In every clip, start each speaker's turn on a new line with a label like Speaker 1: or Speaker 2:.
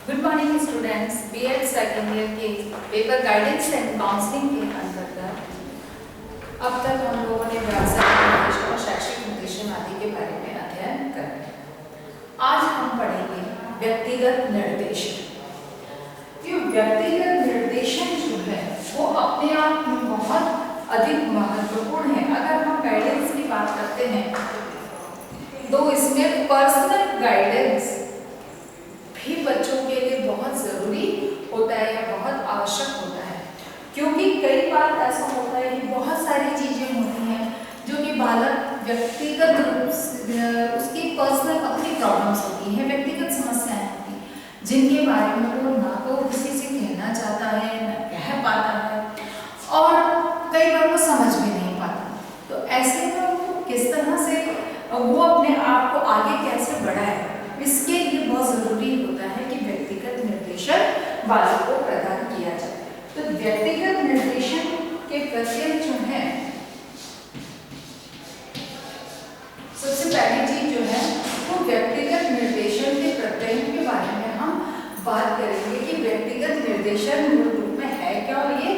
Speaker 1: Good morning students. BEd second year के paper guidance and counselling के अंतर्गत अब तक हम लोगों ने व्यावसायिक निर्देशन और शैक्षिक निर्देशन आदि के बारे में अध्ययन कर लिया। आज हम पढ़ेंगे व्यक्तिगत निर्देशन। ये व्यक्तिगत निर्देशन जो है वो अपने आप में बहुत अधिक महत्वपूर्ण है। अगर हम गाइडेंस की बात करते हैं तो इसमें पर्सनल गाइडेंस भी बच्चों के लिए बहुत ज़रूरी होता है या बहुत आवश्यक होता है, क्योंकि कई बार ऐसा होता है कि बहुत सारी चीज़ें होती हैं जो कि बालक व्यक्तिगत रूप से उसकी पर्सनल अपनी प्रॉब्लम्स होती हैं, व्यक्तिगत समस्याएं होती हैं, जिनके बारे में वो ना तो किसी से कहना चाहता है ना कह पाता है और कई बार वो समझ भी नहीं पाता। तो ऐसे में वो किस तरह से वो अपने आप को आगे कैसे बढ़ाए, इसके लिए बहुत ज़रूरी होता है कि व्यक्तिगत निर्देशन बालक को प्रदान किया जाए। तो व्यक्तिगत निर्देशन के प्रत्यय जो है, सबसे पहली चीज जो है वो व्यक्तिगत निर्देशन के प्रत्यय के बारे में हम बात करेंगे कि व्यक्तिगत निर्देशन मूल रूप में है क्या और ये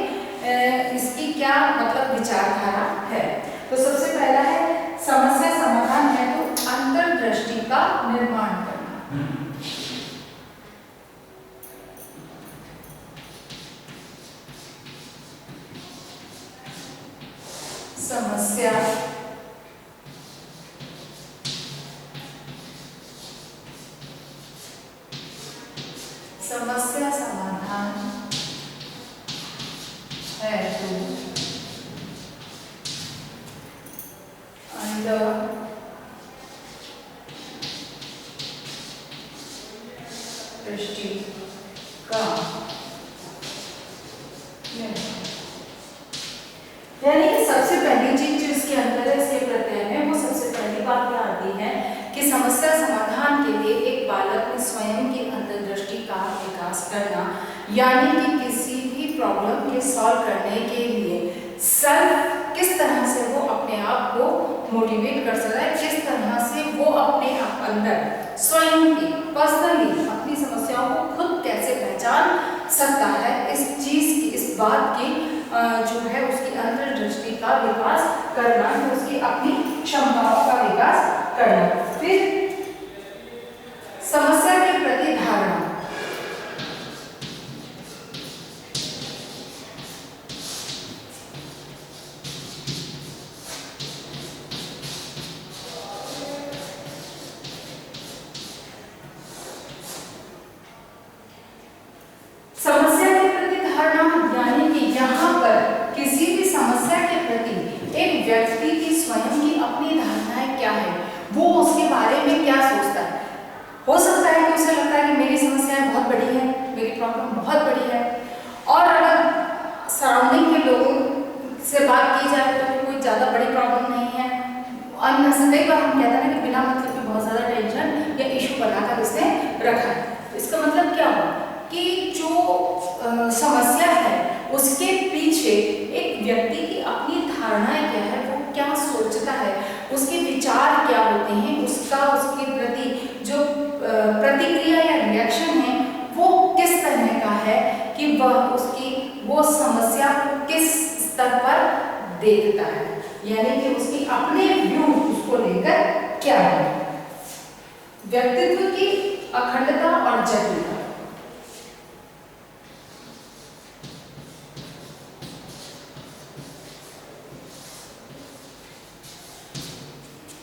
Speaker 1: इसकी क्या मतलब विचारधारा है। तो सबसे पहला है समस्या समाधान है तो अंतर्दृष्टि का निर्माण करना। समस्या समाधान है तो दृष्टि का यानी कि सबसे पहली चीज जो इसके अंदर है, इसके प्रत्यय में, वो सबसे पहली बात क्या आती है कि समस्या समाधान के लिए एक बालक में स्वयं की अंतर्दृष्टि का विकास करना, यानी कि किसी भी प्रॉब्लम के सॉल्व करने के लिए सेल्फ किस तरह से वो अपने आप को मोटिवेट कर सकता है, किस तरह से वो अपने आप अंदर स्वयं की पर्सनली अपनी समस्याओं को खुद कैसे पहचान सकता है, इस चीज की, इस बात की जो है उसकी अंतर्दृष्टि का विकास करना, उसकी अपनी क्षमताओं का विकास करना। फिर समस्या के प्रति धारणा, समस्या के प्रति धारणा यानी कि यहाँ पर किसी भी समस्या के प्रति एक व्यक्ति की स्वयं की अपनी धारणाएं क्या है, वो उसके बारे में क्या सोचता है। हो सकता है कि उसे लगता है कि मेरी समस्याएं बहुत बड़ी है, मेरी प्रॉब्लम बहुत बड़ी है, और अगर सराउंडिंग के लोगों से बात की जाए तो कोई ज़्यादा बड़ी प्रॉब्लम नहीं है। कई बार हम कहते हैं कि बिना मतलब की बहुत ज़्यादा टेंशन या इशू बनाकर उसने रखा है। तो इसका मतलब क्या हुआ कि जो समस्या है उसके पीछे एक व्यक्ति की अपनी धारणाएं क्या है, वो क्या सोचता है, उसके विचार क्या होते हैं, उसका उसके प्रति जो प्रतिक्रिया या रिएक्शन है वो किस तरह का है, कि वह उसकी वो समस्या को किस स्तर पर देखता है, यानी कि उसकी अपने व्यू उसको लेकर क्या है। व्यक्तित्व की अखंडता और जटिलता,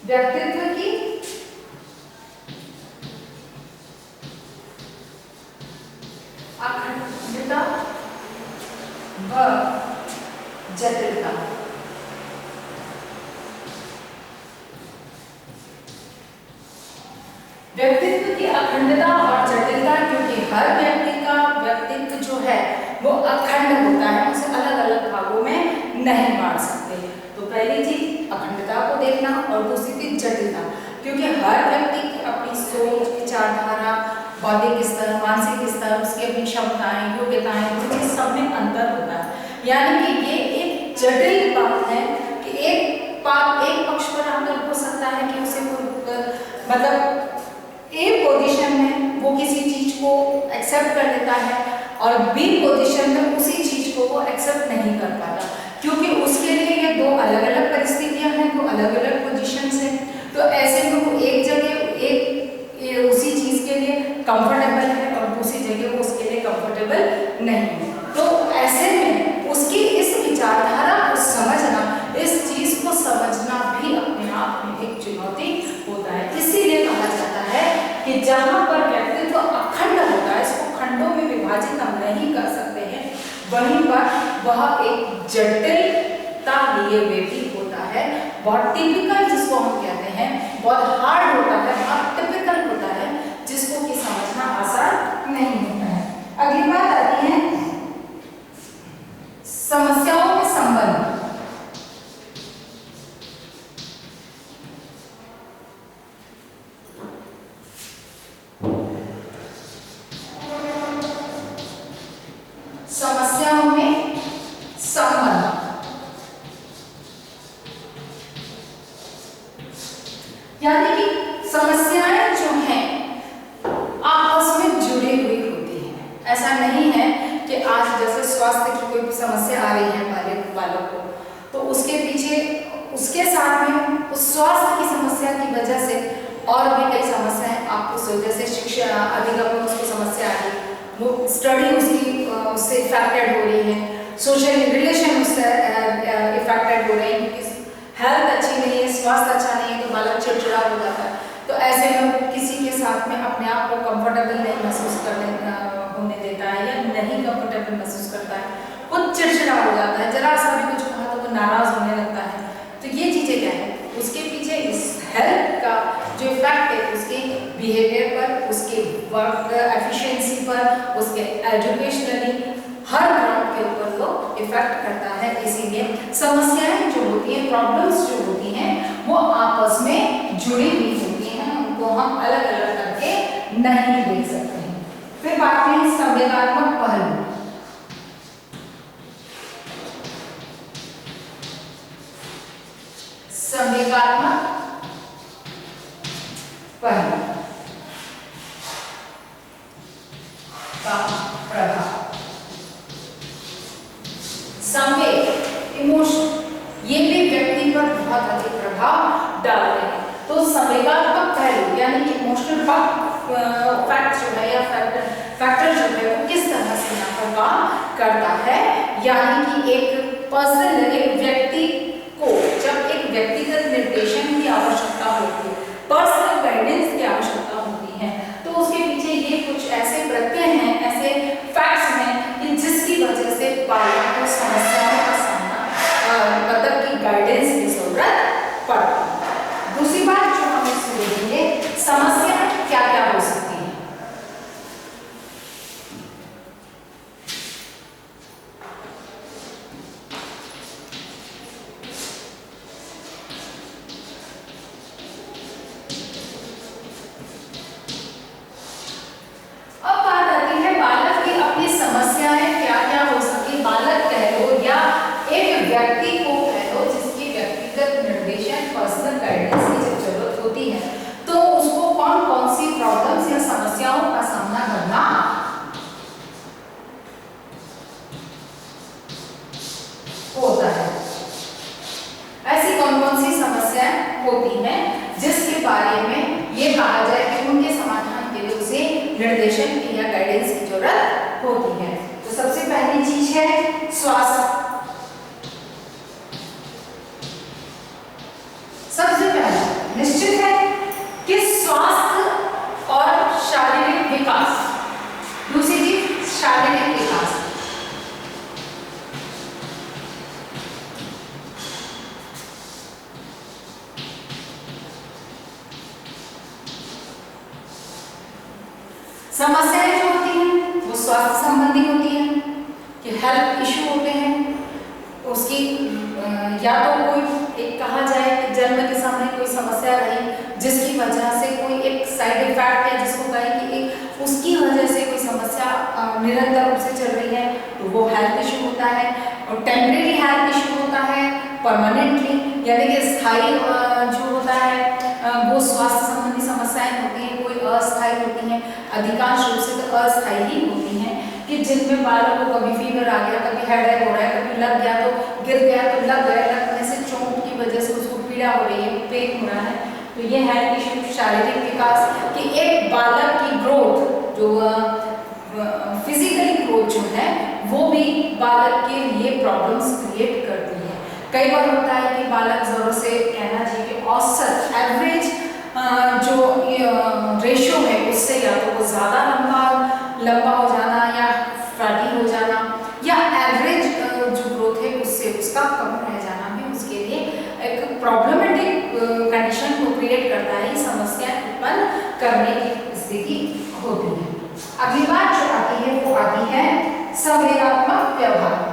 Speaker 1: व्यक्तित्व की अखंडता व जटिलता। व्यक्तित्व की अखंडता और जटिलता, क्योंकि हर व्यक्ति का व्यक्तित्व जो है वो अखंड होता है, उसे अलग अलग भागों में नहीं बांट सकते। तो पहली चीज अखंडता को देखना और दूसरी चीज जटिलता, क्योंकि हर व्यक्ति की अपनी सोच, विचारधारा, बौद्धिक स्तर, मानसिक स्तर, उसकी अपनी क्षमताएं, योग्यताएं, वो चीज सब में अंतर होता है। यानी कि ये एक जटिल बात है कि एक पक्ष पर आकर हो सकता है कि उसे मतलब ए पोजीशन में वो किसी चीज को एक्सेप्ट कर लेता है और बी पोजीशन में उसी चीज को वो एक्सेप्ट नहीं कर पाता, क्योंकि उसके लिए ये दो अलग अलग परिस्थितियां हैं, दो अलग अलग पोजीशंस हैं। तो ऐसे में वो एक जगह एक उसी चीज के लिए कंफर्टेबल है और दूसरी जगह वो उसके लिए कंफर्टेबल नहीं है। तो ऐसे में उसकी इस विचारधारा को समझना, इस चीज को समझना भी अपने आप में एक चुनौती होता है। इसीलिए कहा जाता है कि जहां पर व्यक्तित्व अखंड होता है, इसको खंडों में विभाजित हम नहीं कर सकते हैं, वहीं पर वह एक जटिलता लिए हुए भी होता है, बहुत टिपिकल जिसको हम कहते हैं, बहुत हार्ड होता है, बहुत टिपिकल होता है, जिसको कि समझना आसान नहीं होता है। अगली बात आती है समस्याओं के संबंध। समस्याओं में संबंध, यानी कि समस्याएं जो हैं आपस में जुड़ी हुई होती हैं। ऐसा नहीं है कि आज जैसे स्वास्थ्य की कोई समस्या आ रही है बालक को, तो उसके पीछे उसके साथ में उस स्वास्थ्य की समस्या की वजह से और भी कई समस्याएं आपको, जैसे शिक्षा अधिगम में उसको समस्या आ रही, वो स्टडी उससे इफेक्टेड हो रही है, सोशल रिलेशन उससे इफेक्टेड हो रहे हैं, क्योंकि हेल्थ अच्छी नहीं है, स्वास्थ्य अच्छा नहीं है, तो बालक चिड़चिड़ा हो जाता है। तो ऐसे में किसी के साथ में अपने आप को कंफर्टेबल नहीं महसूस होने देता है, या नहीं कंफर्टेबल महसूस करता है, खुद चिड़चिड़ा हो जाता है, जरा सा भी कुछ कहा तो वो नाराज होने लगता है। तो ये चीजें क्या है, उसके पीछे इस हेल्थ का जो इफेक्ट है उसके बिहेवियर पर, उसके वर्क एफिशिएंसी पर, उसके एजुकेशनली हर ग्राउंड के ऊपर वो इफेक्ट करता है। इसीलिए समस्याएं जो होती हैं, प्रॉब्लम्स जो होती हैं, वो आपस में जुड़ी हुई होती हैं, उनको हम अलग अलग करके नहीं देख सकते हैं। फिर बात करें संवेगात्मक पहलू। संवेगात्मक पहलू का प्रभाव, संवेग इमोशन, ये भी व्यक्ति पर बहुत अधिक प्रभाव डालते हैं। तो संवेगात्मक पहलू यानी कि इमोशनल फैक्ट जो है या फैक्टर जो है वो किस तरह से यहाँ पर काम करता है, यानी कि एक पर्सन, एक व्यक्ति को जब एक व्यक्तिगत निर्देशन की आवश्यकता होती है, पर्सनल गाइडेंस की आवश्यकता होती है, तो उसके पीछे ये कुछ ऐसे प्रत्यय हैं, ऐसे फैक्ट्स हैं कि जिसकी वजह से बालक को समस्याओं का सामना मतलब कि गाइडेंस की जरूरत पड़ती है। दूसरी बात जो हम इसमें देखेंगे, समस्या क्या क्या हो सकती है। अब बात आती है बालक की अपनी समस्याएं क्या क्या हो सकती, बालक कह लो या एक व्यक्ति को कह लो जिसकी व्यक्तिगत निर्देशन, पर्सनल गाइडेंस की जब जरूरत होती है, तो उसको कौन कौन सी प्रॉब्लम्स या समस्याओं का सामना करना होता है। ऐसी कौन कौन सी समस्याएं होती हैं जिसके बारे में ये कहा जाए कि उनके समाधान के लिए उसे निर्देशन की या गाइडेंस की जरूरत होती है। तो सबसे पहली चीज है स्वास्थ्य। सबसे पहले निश्चित है कि स्वास्थ्य और शारीरिक विकास। दूसरी चीज शारीरिक विकास। समस्याएं जो होती हैं वो स्वास्थ्य संबंधी होती हैं, कि हेल्थ इश्यू होते हैं, उसकी या तो कोई एक कहा जाए कि जन्म के समय कोई समस्या रही जिसकी वजह से कोई एक साइड इफेक्ट है, जिसको कहें कि एक उसकी वजह से कोई समस्या निरंतर रूप से चल रही है, तो वो हेल्थ इश्यू होता है। और टेम्परेरी हेल्थ इश्यू होता है, परमानेंटली यानी कि स्थायी जो होता है वो स्वास्थ्य संबंधी समस्याएं होती हैं, कोई अस्थायी होती हैं, अधिकांश रूप से तो अस्थायी ही होती हैं, कि जिनमें बालक को कभी फीवर आ गया, कभी हेडेक हो रहा है, कभी लग गया तो गिर गया तो लग गया, लगने से चोट की वजह से उसको पीड़ा हो रही है, पेन हो रहा है। तो ये है कि शारीरिक विकास कि एक बालक की ग्रोथ जो फिजिकली ग्रोथ जो है वो भी बालक के लिए प्रॉब्लम्स क्रिएट करती है। कई बार होता है कि बालक जरूर से कहना चाहिए औसत एवरेज जो रेशियो है उससे या तो वो ज़्यादा लंबा हो जाना या फैटी हो जाना, या एवरेज जो ग्रोथ है उससे उसका कम रह जाना भी उसके लिए एक प्रॉब्लमेटिक कंडीशन को क्रिएट करता है, समस्या उत्पन्न करने की स्थिति होती है। अगली बात जो आती है वो आती है संवेगात्मक व्यवहार।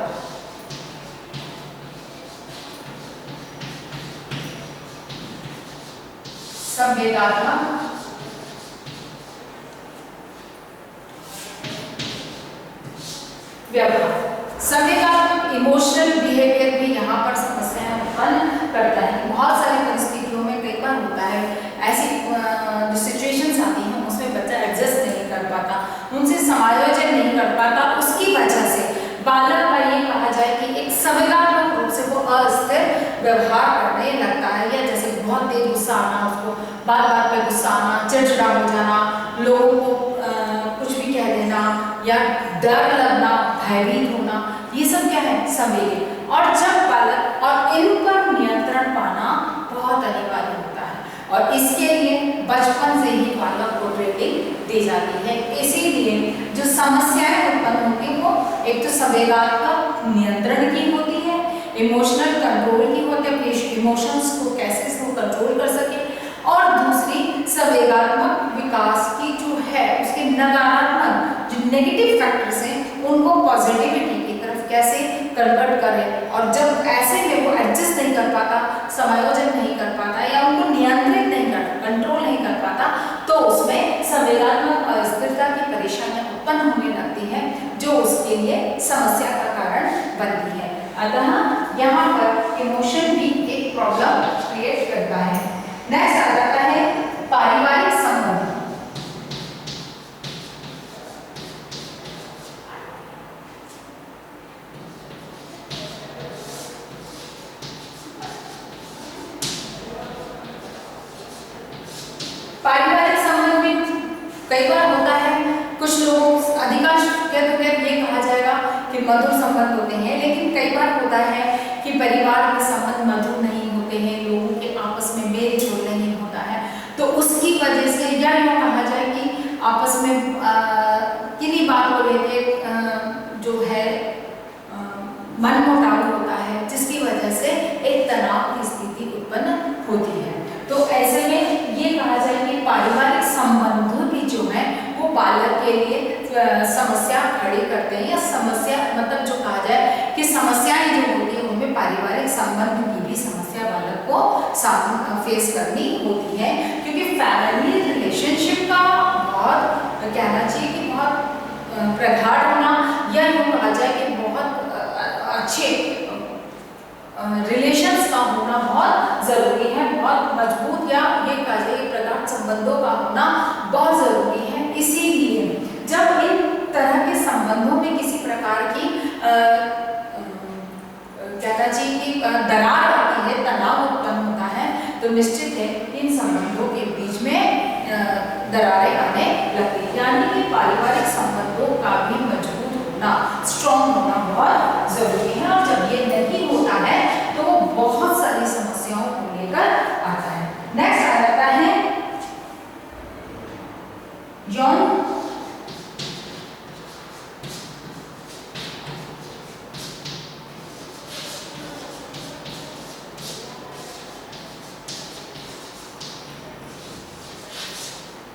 Speaker 1: संवेगात्मक व्यवहार, संवेगात्मक इमोशनल बिहेवियर भी यहाँ पर समस्याएं उत्पन्न करता है। बहुत सारी परिस्थितियों में कई बार होता है ऐसी जो सिचुएशंस आती हैं उसमें बच्चा एडजस्ट नहीं कर पाता, उनसे समायोजन नहीं कर पाता, उसकी वजह से बालक का ये कहा जाए कि एक संवेगात्मक रूप से वो अस्थिर व्यवहार करने लगता है, या जैसे बहुत तेज गुस्सा आना, उसको बार बार पे गुस्सा आना, चिड़चिड़ा हो जाना, लोगों को कुछ भी कह देना या डर लगना, भयभीत होना, ये सब क्या है संवेग। और जब बालक और इन पर नियंत्रण पाना बहुत अनिवार्य होता है, और इसके लिए बचपन से ही बालक को ट्रेनिंग दी जाती है। इसीलिए जो समस्याएं उत्पन्न होती हैं वो एक तो संवेगात्मक नियंत्रण की होती है, इमोशनल कंट्रोल की होती है, इमोशंस को कैसे इसको कंट्रोल कर सके, और दूसरी संवेगात्मक विकास की जो है उसके नकारात्मक जो नेगेटिव फैक्टर्स हैं उनको पॉजिटिविटी की तरफ कैसे कन्वर्ट करें। और जब ऐसे में वो एडजस्ट नहीं कर पाता, समायोजन नहीं कर पाता या उनको नियंत्रित नहीं कर कंट्रोल नहीं कर पाता, तो उसमें संवेगात्मक अस्थिरता की परेशानियां उत्पन्न होने लगती हैं जो उसके लिए समस्या का कारण बनती है। अतः यहाँ पर इमोशन भी एक प्रॉब्लम क्रिएट करता है। नेक्स्ट आ जाता है पारिवारिक संबंध। पारिवारिक संबंध भी कई बार होता है, कुछ लोग अधिकांश ये कहा जाएगा कि मधुर संबंध होते हैं, लेकिन कई बार होता है कि परिवार के संबंध मधुर नहीं होते हैं, लोगों के आपस में मेल जोल नहीं होता है, तो उसकी वजह से या यूँ कहा जाए कि आपस में किन्हीं बात को लेके जो है मनमुटाव होता है, जिसकी वजह से एक तनाव की स्थिति उत्पन्न होती है। तो ऐसे में ये कहा जाए कि पारिवारिक संबंध भी जो है वो बालक के लिए समस्या खड़ी करते हैं, या समस्या मतलब जो कहा जाए कि समस्याएं जो होती है उनमें पारिवारिक संबंध की भी समस्या बालक को फेस करनी होती है, क्योंकि फैमिली रिलेशनशिप का बहुत कहना चाहिए कि बहुत प्रगाढ़ होना, या यूँ कहा जाए कि बहुत अच्छे रिलेशंस का होना बहुत जरूरी है, बहुत मजबूत या ये कहा जाए प्रगाढ़ संबंधों का होना बहुत जरूरी है। इसीलिए जब इन तरह के संबंधों में किसी प्रकार की कहना चाहिए कि दरार आती है, तनाव उत्पन्न होता है, तो निश्चित है इन संबंधों के बीच में दरारें आने लगती है। यानी कि पारिवारिक संबंधों का भी मजबूत होना, स्ट्रॉन्ग होना बहुत जरूरी है, और जब ये नहीं होता है तो वो बहुत सारी समस्याओं को लेकर आता है। नेक्स्ट आ जाता है यौन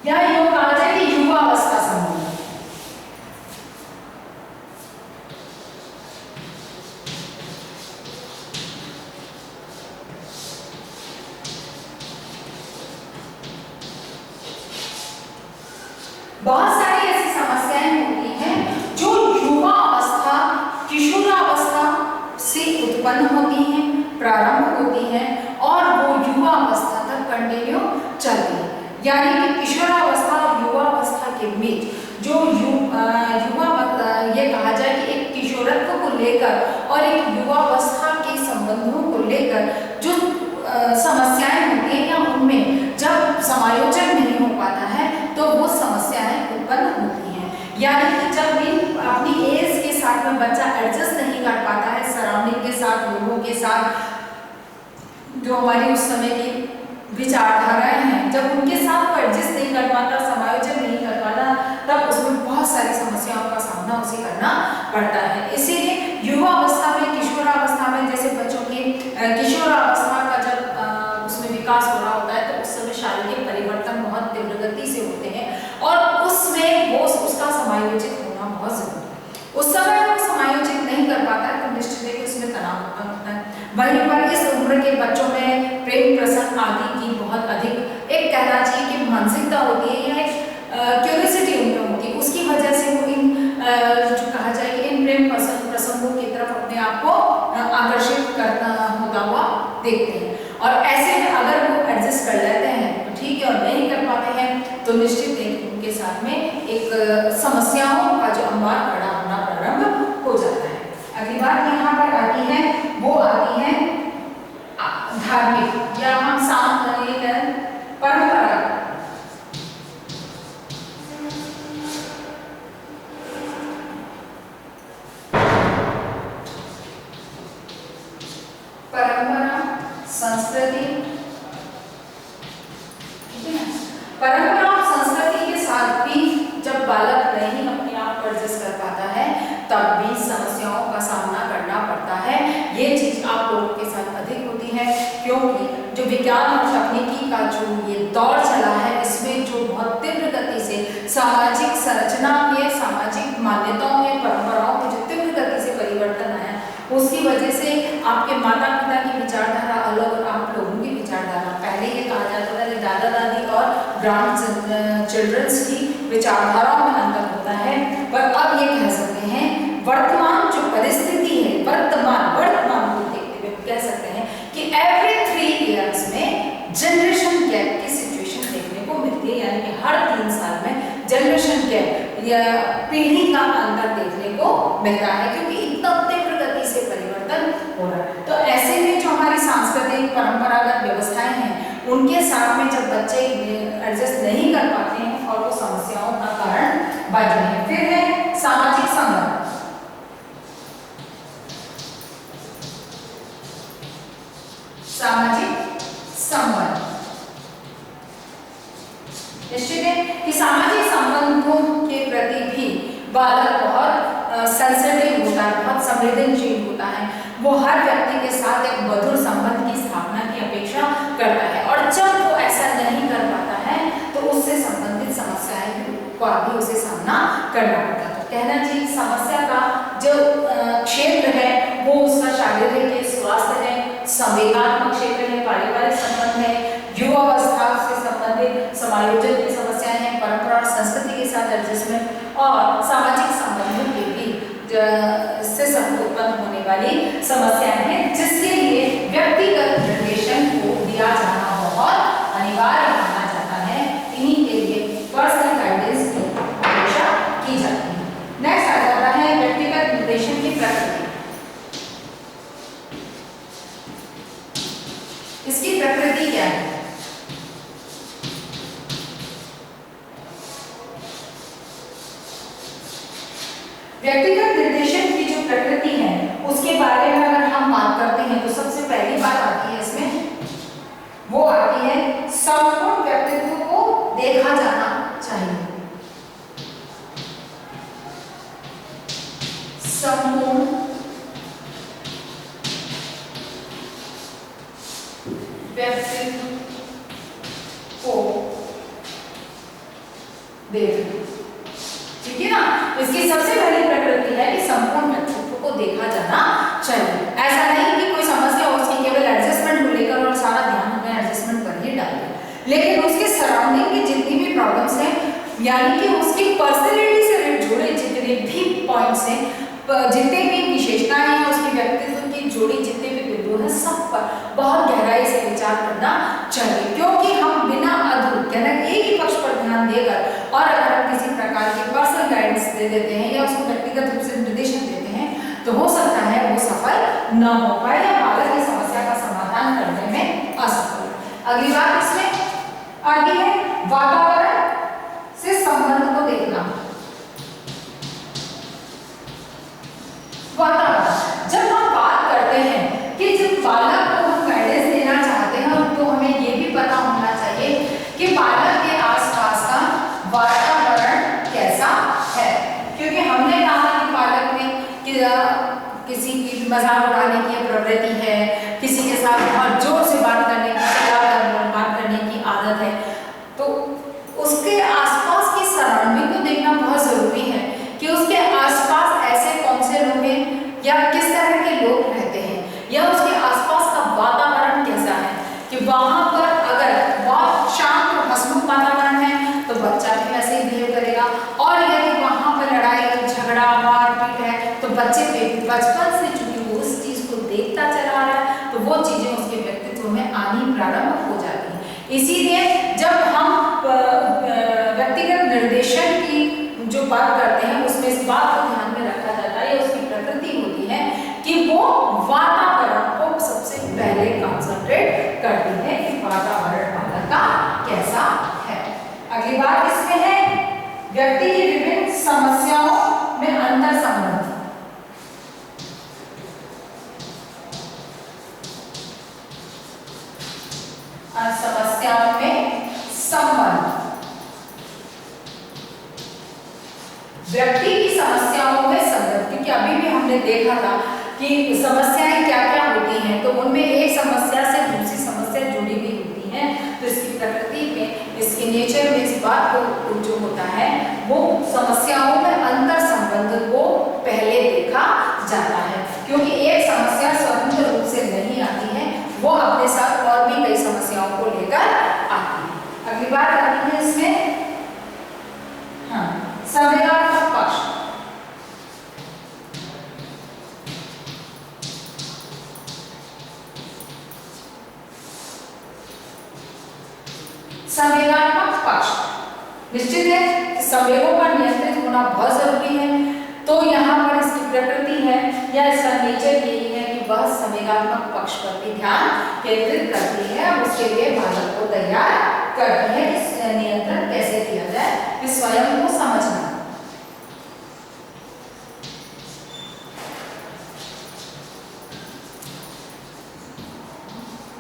Speaker 1: या यूँ कहा जाए कि युवा अवस्था संबंध। बहुत सारी ऐसी समस्याएं होती हैं जो युवा अवस्था, किशोरावस्था से उत्पन्न होती हैं, प्रारंभ होती हैं, और वो युवा अवस्था तक कंटिन्यू यानी कि किशोरावस्था और युवावस्था के बीच जो ये कहा जाए कि एक किशोरत्व को लेकर और एक युवावस्था के संबंधों को लेकर जो समस्याएं होती हैं या उनमें जब समायोजन नहीं हो पाता है तो वो समस्याएं उत्पन्न होती हैं। यानी कि जब भी अपनी एज के साथ में बच्चा एडजस्ट नहीं कर पाता है सराउंडिंग के साथ, लोगों के साथ, जो हमारी उस समय की विचारधाराएं हैं, जब उनके साथ वो एडजस्ट नहीं कर पाता, समायोजन नहीं कर पाता, तब उसमें बहुत सारी समस्याओं का सामना उसे करना पड़ता है। इसीलिए युवावस्था में, किशोरावस्था में, जैसे बच्चों की किशोरावस्था का जब उसमें विकास हो रहा होता है तो उस समय शारीरिक परिवर्तन बहुत तीव्र गति से होते हैं और उसमें वो उसका समायोजित होना बहुत जरूरी है। उस समय वो समायोजित नहीं कर पाता है तो निश्चित है कि उसमें तनाव उत्पन्न होता है। वहीं पर इस उम्र के बच्चों में प्रेम प्रसंग आदि की बहुत अधिक एक कहना चाहिए कि मानसिकता होती है या एक क्यूरियोसिटी उनमें होती है, उसकी वजह से वो इन जो कहा जाए कि इन प्रेम प्रसंगों की तरफ अपने आप को आकर्षित करना होता हुआ देखते हैं। और ऐसे में अगर वो एडजस्ट कर लेते हैं तो ठीक है, और नहीं कर पाते हैं तो निश्चित है कि उनके साथ में एक समस्याओं का जो अंबार खड़ा होना प्रारंभ हो जाता है। अगली बात यहाँ पर आती है, वो आती है धार्मिक या हम परंपरा। परंपरा, संस्कृति, परंपरा और संस्कृति के साथ भी जब बालक नहीं अपने आप को एडजस्ट कर पाता है तब भी समस्याओं का सामना करना पड़ता है। ये चीज आप लोगों के साथ अधिक होती है क्योंकि जो विज्ञान और तकनीकी का जो ये दौर चला है इसमें जो बहुत तीव्र गति से सामाजिक संरचना में, सामाजिक मान्यताओं में, परंपराओं में जो तीव्र गति से परिवर्तन आया उसकी वजह से आपके माता पिता की विचारधारा अलग और आप लोगों की विचारधारा, पहले ये कहा जाता था कि दादा दादी और ग्रांड चिल्ड्रंस की विचारधाराओं में अंतर होता है, पर अब ये कह सकते हैं वर्तमान जो परिस्थिति है, वर्तमान को देखते हुए कह सकते हैं कि एवरी 3 इयर्स में जनरेशन गैप की सिचुएशन देखने को मिलती है। यानी कि हर 3 साल में जनरेशन गैप या पीढ़ी का अंतर देखने को मिलता है क्योंकि इतना तीव्र गति से परिवर्तन हो रहा है। तो ऐसे में जो हमारी सांस्कृतिक परंपरागत व्यवस्थाएं हैं उनके साथ में जब बच्चे एडजस्ट नहीं कर पाते हैं और वो समस्याओं का कारण बन रहे हैं। फिर है सामाजिक संबंध। सामाजिक संबंध निश्चित है कि सामाजिक संबंधों के प्रति भी बालक बहुत सेंसिटिव होता है, बहुत संवेदनशील होता है। वो हर व्यक्ति के साथ एक मधुर संबंध की स्थापना की अपेक्षा करता है और जब वो ऐसा नहीं कर पाता है तो उससे संबंधित समस्याएं का भी उसे सामना करना पड़ता है। तो कहना चाहिए समस्या का जो क्षेत्र है वो उसका शारीरिक स्वास्थ्य है, संवेदनात्मक क्षेत्र है, पारिवारिक संबंध है, युवावस्था से संबंधित समायोजन की समस्याएं हैं, परंपरा और संस्कृति के साथ एडजस्टमेंट और सामाजिक संबंधों के भी से उत्पन्न होने वाली समस्याएं हैं जिसके लिए व्यक्तिगत निर्देशन को दिया जाना बहुत अनिवार्य माना जाता है। इन्हीं के लिए पर्सनल गाइडेंस की अपेक्षा की जाती है। नेक्स्ट आ जाता है व्यक्तिगत निर्देशन की प्रकृति। इसकी प्रकृति क्या है? व्यक्तिगत निर्देशन की जो प्रकृति है उसके बारे में अगर हम बात करते हैं तो सबसे पहली बात आती है इसमें, वो आती है संपूर्ण व्यक्तित्व को देखा जाना चाहिए। संपूर्ण व्यक्तित्व को देखना, ठीक है ना। इसकी सबसे पहली प्रकृति है कि संपूर्ण व्यक्तित्व को देखा जाना चाहिए। ऐसा नहीं कि कोई समस्या हो उसकी केवल एडजस्टमेंट को लेकर और सारा ध्यान हमें एडजस्टमेंट पर ही डाल दें, लेकिन उसके सराउंडिंग की जितनी भी प्रॉब्लम्स हैं यानी कि उसकी पर्सनैलिटी से जुड़े जितने भी पॉइंट्स हैं, जितने भी विशेषताएं हैं, उसकी व्यक्तित्व की जोड़ी जितने भी बिंदु हैं, सब पर बहुत गहराई से विचार करना चाहिए क्योंकि हम बिना अधूर उस पर ध्यान देकर और अगर हम किसी प्रकार की पर्सनल गाइडेंस दे देते हैं या उसको व्यक्तिगत रूप से निर्देशन देते हैं तो हो सकता है वो सफल न हो पाए या बालक की समस्या का समाधान करने में असफल हो। अगली बात इसमें आगे है वातावरण से संबंध को देखना। वातावरण, जब हम बात करते हैं कि जब बालक को हम गाइडेंस देना चाहते हैं तो हमें ये भी पता होना चाहिए कि बालक के आसपास का वातावरण कैसा है, क्योंकि हमने कहा कि बालक में किसी की मजाक उड़ाने की प्रवृत्ति है, किसी के साथ बहुत जोर से बात करने की आदत है, तो उसके आसपास की सराउंडिंग को देखना बहुत जरूरी है कि उसके आसपास ऐसे कौन से लोग हैं या किस तरह के लोग रहते हैं या उसके आसपास का वातावरण कैसा है, कि वहां पर अगर बहुत शांत और हंसमुख वातावरण है तो बच्चा भी वैसे ही बिहेव करेगा, और यदि वहां पर लड़ाई झगड़ा मारपीट है तो बच्चे बचपन से चूंकि वो उस चीज को देखता चला आ रहा है तो वो चीजें उसके व्यक्तित्व में आनी प्रारंभ हो जाती है। इसीलिए जब हम व्यक्तिगत निर्देशन की जो बात करते हैं उसमें इस बात को ध्यान में रखा जाता है या उसकी प्रकृति होती है कि वो वातावरण को सबसे पहले कंसंट्रेट करती है कि वातावरण बालक का कैसा है। अगली बात इसमें है व्यक्ति की विभिन्न समस्याओं में अंतर संबंध। समस्याओं में संबंध, व्यक्ति की समस्याओं में संबंध, क्योंकि अभी भी हमने देखा था कि समस्याएं क्या क्या होती हैं, तो उनमें एक समस्या से दूसरी समस्या जुड़ी हुई होती है, तो इसकी प्रकृति में इसके नेचर में इस बात को जो होता है वो समस्याओं में अंतर संबंध को पहले देखा जाता है, क्योंकि एक समस्या स्वतंत्र रूप से नहीं आती है, वो अपने साथ और भी कई समस्याओं को लेकर आती है। अगली बात आती है इसमें संवेदनात्मक पक्ष। संवेदनात्मक पक्ष निश्चित है कि संवेगों पर नियंत्रित होना बहुत जरूरी है, तो यहाँ पर इसकी प्रकृति है या इसका नेचर यही है कि वह संवेगात्मक पक्ष पर भी ध्यान केंद्रित करती है और उसके लिए बालक को तैयार करती है कि नियंत्रण कैसे किया जाए, कि स्वयं को समझना।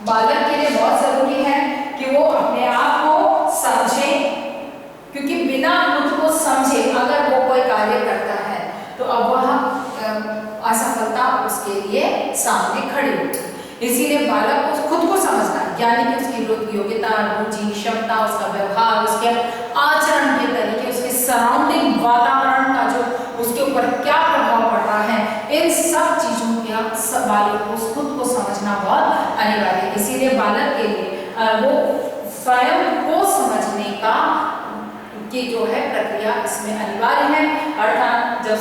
Speaker 1: बालक के लिए बहुत जरूरी है कि वो अपने आप को समझे, क्योंकि बिना खुद को समझे अगर वो कोई कार्य करता है तो अब वह असफलता उसके लिए सामने खड़ी होती है। इसीलिए बालक को खुद को समझना, यानी कि उसकी योग्यता, रुचि, क्षमता, उसका व्यवहार, उसके आचरण के तरीके, उसके सराउंडिंग वातावरण का जो उसके ऊपर क्या प्रभाव पड़ रहा है, इन सब चीजों के बालक को खुद को समझना बहुत अनिवार्य है। इसीलिए बालक के लिए वो स्वयं को समझने का की जो है प्रक्रिया इसमें अनिवार्य है, अर्थात जब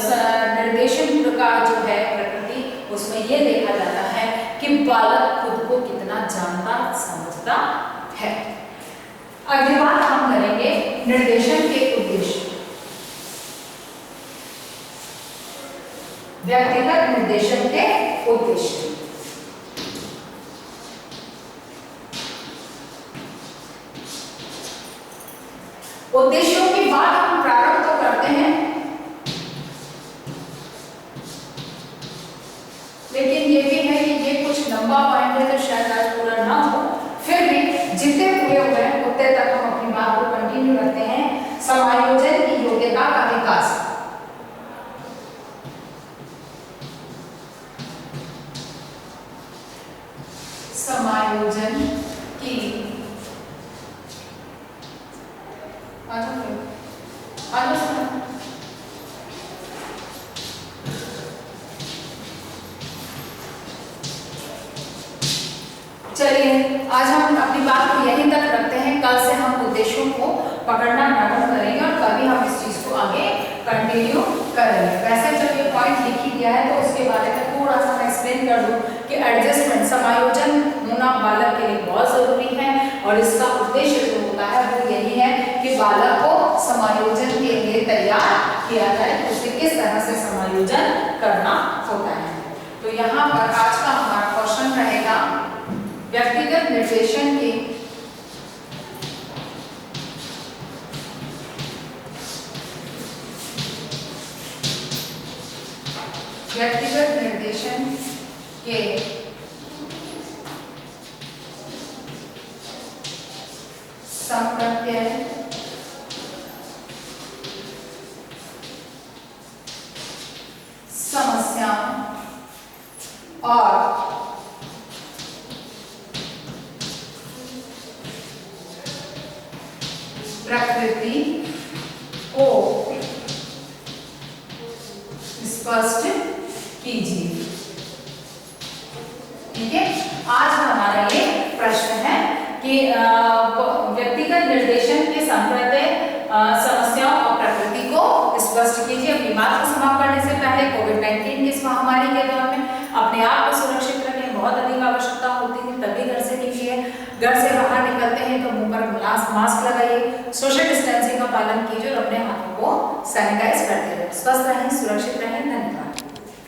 Speaker 1: निर्देशन का जो है प्रकृति उसमें ये देखा जाता है कि बालक खुद को कितना जानता समझता है। अगली बात हम करेंगे निर्देशन के उद्देश्य। व्यक्तिगत निर्देशन के उद्देश्य। उद्देश्यों की बात हम प्रारंभ तो करते हैं, लेकिन ये भी है कि ये कुछ लंबा पॉइंट है तो शायद आज पूरा ना हो, फिर भी जितने पूरे हुए हैं उतने तक हम अपनी बात को कंटिन्यू रखते हैं। समायोजन की योग्यता का विकास। समायोजन की चलिए आज हम अपनी बात को यहीं तक रखते हैं। कल से हम उद्देश्यों को पकड़ना प्रारंभ करेंगे और कभी हम इस चीज को आगे कंटिन्यू करेंगे। वैसे जब ये पॉइंट लिख ही दिया है तो उसके बारे में थोड़ा सा मैं एक्सप्लेन कर दूं कि एडजस्टमेंट, समायोजन होना बालक के लिए बहुत जरूरी है और इसका उद्देश्य जो होता है वो यही है कि बालक को समायोजन के लिए तैयार किया जाए, उसे किस तरह से समायोजन करना होता है। तो यहाँ पर आज का हमारा क्वेश्चन रहेगा व्यक्तिगत निर्देशन के संप्रत्यय समस्या और प्रकृति को स्पष्ट कीजिए। ठीक है, आज हमारा ये प्रश्न है कि व्यक्तिगत निर्देशन के संप्रत्यय समस्याओं और प्रकृति को स्पष्ट कीजिए। अपनी बात को समाप्त करने से पहले कोविड-19 की इस महामारी के दौर में अपने आप को सुरक्षित रखें। बहुत अधिक आवश्यकता होती है तभी घर से निकलिए, घर से बाहर निकलते हैं तो मुंह पर मास्क लगाइए, सोशल डिस्टेंसिंग का पालन कीजिए और अपने हाथों को सैनिटाइज करते रहिए। स्वस्थ रहें, सुरक्षित रहें। धन्यवाद।